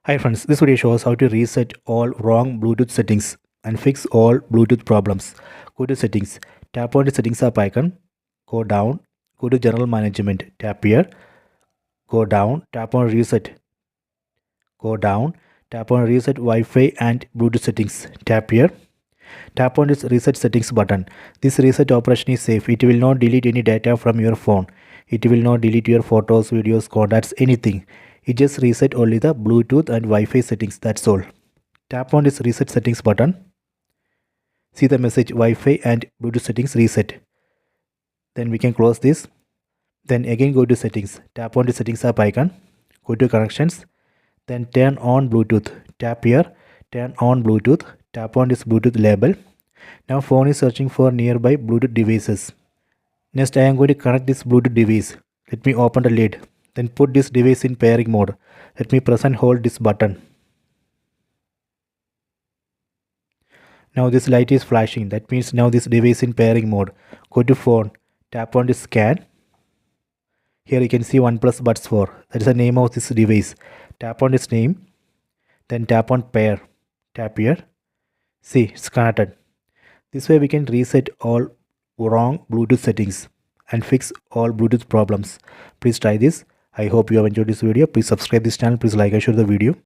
Hi friends, this video shows how to reset all wrong Bluetooth settings and fix all Bluetooth problems. Go to settings, tap on the settings app icon, go down, go to general management, tap here, go down, tap on reset, go down, tap on reset Wi-Fi and Bluetooth settings, tap here, tap on this reset settings button. This reset operation is safe. It will not delete any data from your phone. It will not delete your photos, videos, contacts, anything. It just reset only the Bluetooth and Wi-Fi settings, that's all. Tap on this reset settings button. See the message Wi-Fi and Bluetooth settings reset. Then we can close this. Then again go to settings. Tap on the settings app icon. Go to connections. Then turn on Bluetooth. Tap here. Turn on Bluetooth. Tap on this Bluetooth label. Now phone is searching for nearby Bluetooth devices. Next I am going to connect this Bluetooth device. Let me open the lid. Then put this device in pairing mode. Let me press and hold this button. Now this light is flashing. That means now this device in pairing mode. Go to phone. Tap on the scan. Here you can see OnePlus Buds 4. That is the name of this device. Tap on its name. Then tap on pair. Tap here. See, it's connected. This way we can reset all wrong Bluetooth settings and fix all Bluetooth problems. Please try this. I hope you have enjoyed this video. Please subscribe this channel. Please like and share the video.